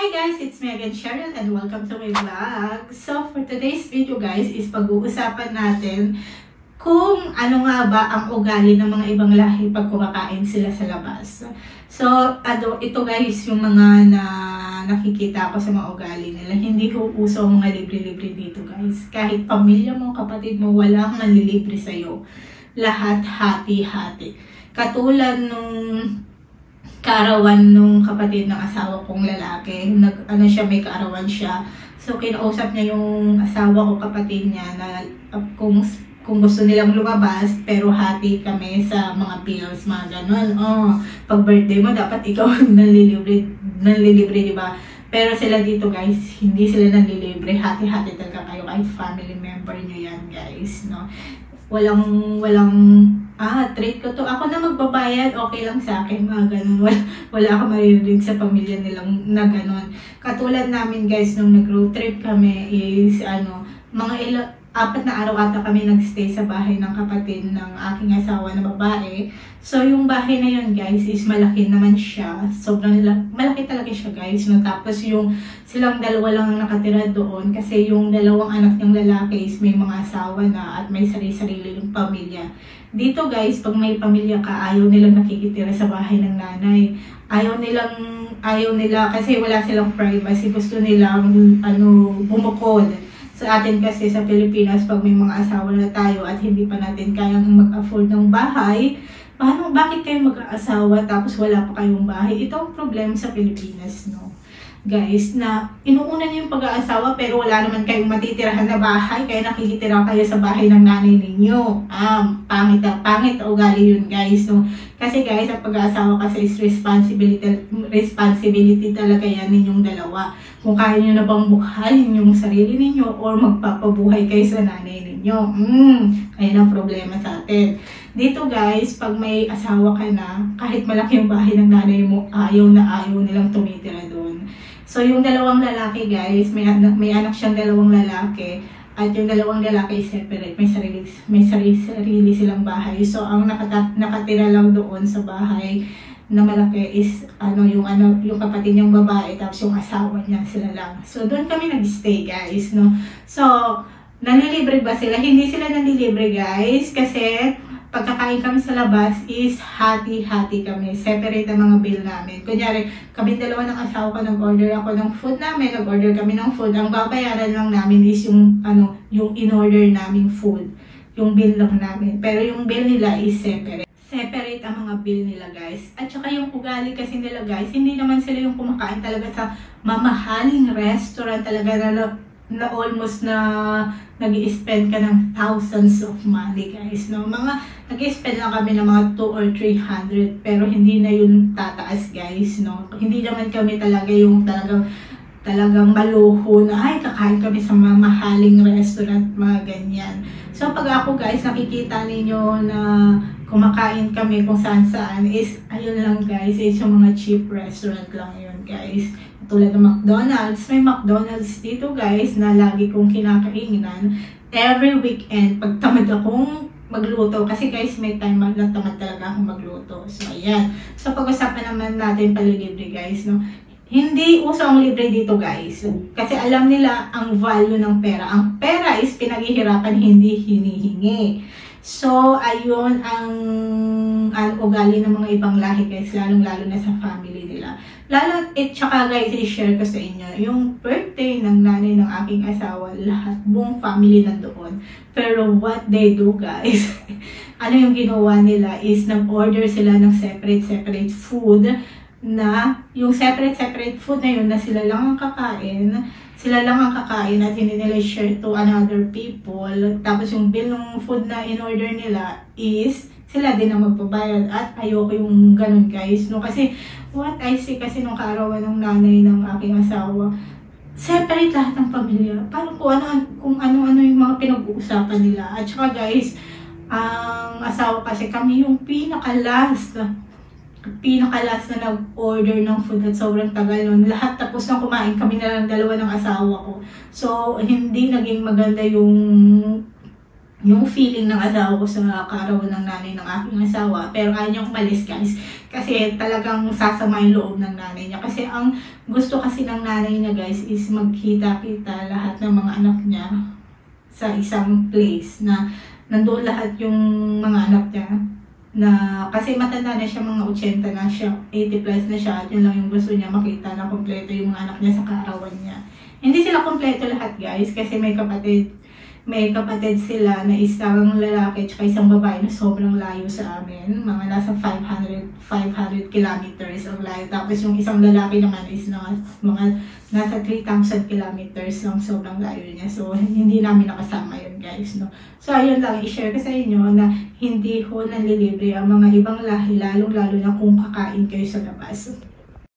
Hi guys, it's me again, Cheryl, and welcome to my vlog. So for today's video guys is pag-uusapan natin kung ano nga ba ang ugali ng mga ibang lahi pag kumakain sila sa labas. So ito guys yung mga nakikita ko sa mga ugali nila. Hindi ko uso ang mga libre-libre dito guys. Kahit pamilya mo, kapatid mo, walang manlilibre sa'yo. Lahat hati-hati. Katulad nung kaarawan nung kapatid ng asawa kong lalaki, may kaarawan siya. So kinausap niya yung asawa ko, kapatid niya, na kung gusto nilang lumabas, pero hati kami sa mga bills, mga ganun. Pag birthday mo, dapat ikaw nanlilibre, di ba? Pero sila dito guys, hindi sila nanlilibre, hati-hati talaga kayo, kahit family member nyo yan guys, no? Walang treat ko to. Ako na magbabayad, okay lang sa akin, mga ganun. Wala akong maririnig sa pamilya nilang na ganun. Katulad namin guys, nung nag-road trip kami is, mga 4 na araw ata kami nagstay sa bahay ng kapatid ng aking asawa na babae. So, yung bahay na yun guys is malaki naman siya. Sobrang malaki talaga siya guys. No? Tapos yung silang dalawa lang ang nakatira doon kasi yung dalawang anak niyang lalaki is may mga asawa na at may sarili-sarili yung pamilya. Dito guys, pag may pamilya ka, ayaw nilang nakikitira sa bahay ng nanay. Ayaw nila kasi wala silang privacy. Gusto nilang bumukod. Sa atin kasi sa Pilipinas, pag may mga asawa na tayo at hindi pa natin kayang mag-afford ng bahay, bakit kayo mag-aasawa tapos wala pa kayong bahay? Ito ang problema sa Pilipinas, no? Guys, na inuuna niyo yung pag-aasawa pero wala naman kayong matitirahan na bahay, kaya nakikitira kayo sa bahay ng nanay ninyo. Pangit na ugali yun guys, no? Kasi guys, ang pag-aasawa kasi is responsibility talaga yan ninyong dalawa. Kung kaya nyo na bang buhayin yung sarili ninyo or magpapabuhay kayo sa nanay ninyo. Ayan ang problema sa atin. Dito guys, pag may asawa ka na, kahit malaki yung bahay ng nanay mo, ayaw nilang tumitira doon. So yung dalawang lalaki guys, may anak siyang dalawang lalaki. At yung dalawang lalaki is separate, may sarili silang bahay. So ang nakatira lang doon sa bahay na malaki is yung kapatid niyang babae, tapos yung asawa niya, sila lang. So doon kami nag-stay guys, no. So nanlilibre ba sila? Hindi sila nanlilibre guys, kasi pagkakain kami sa labas is hati-hati kami. Separate ang mga bill namin. Kunyari, kami dalawa ng asawa ko, nag-order ako ng food namin, nag-order kami ng food. Ang babayaran lang namin is yung in-order naming food. Yung bill lang namin. Pero yung bill nila is separate. Separate ang mga bill nila guys. At saka yung ugali kasi nila guys, hindi naman sila yung kumakain talaga sa mamahaling restaurant talaga na almost na nag-i-spend ka ng thousands of money guys, no? Nag-i-spend lang kami ng mga 200 or 300 pero hindi na yun tataas guys, no? Hindi naman kami talaga yung talagang maluho na kakain kami sa mamahaling restaurant, mga ganyan. So pag ako guys, nakikita ninyo na kumakain kami kung saan is ayun lang guys, is yung mga cheap restaurant lang yun guys. Tulad ng McDonald's. May McDonald's dito guys na lagi kong kinakainan. Every weekend, pag tamad akong magluto. Kasi guys, may time na tamad talaga akong magluto. So, ayan. So, pag-usapan naman natin palilibre guys, no? Hindi uso ang libre dito guys. Kasi alam nila ang value ng pera. Ang pera is pinaghihirapan, hindi hinihingi. So, ayun ang ugali ng mga ibang lahi guys, lalong-lalo na sa family nila. Tsaka guys, i-share ko sa inyo, yung birthday ng nanay ng aking asawa, lahat, buong family nandoon. Pero what they do guys, yung ginawa nila is nag-order sila ng separate food, na yung separate food na yun na sila lang ang kakain at hindi nila share to another people. Tapos yung bill ng food na in-order nila is sila din ang magbabayad at ayoko yung ganun guys, no? Kasi what I see kasi nung kaarawan ng nanay ng aking asawa, separate lahat ng pamilya. Parang kung ano-ano yung mga pinag-uusapan nila. At saka guys, ang asawa kasi kami yung pinaka-last na nag-order ng food at sobrang tagal nun. Lahat tapos na kumain, kami na lang dalawa ng asawa ko. So, hindi naging maganda yung yung feeling ng asawa ko sa kaarawan ng nanay ng aking asawa, pero ayaw niyang umalis guys kasi talagang sasama yung loob ng nanay niya, kasi ang gusto kasi ng nanay niya guys is magkita-kita lahat ng mga anak niya sa isang place na nandoon lahat yung mga anak niya, na kasi matanda na siya, mga 80 na siya, 80 plus na siya, at yun lang yung gusto niya, makita na kompleto yung mga anak niya sa kaarawan niya. Hindi sila kompleto lahat guys kasi may kapatid sila na isang lalaki at isang babae na sobrang layo sa amin. Mga nasa 500 kilometers ang layo. Tapos yung isang lalaki naman is mga nasa 3,000 kilometers lang, sobrang layo niya. So, hindi namin nakasama yun guys, no? So, ayun lang, i-share ko sa inyo na hindi ho nanlilibre ang mga ibang lahi, lalong-lalo na kung kakain kayo sa labas.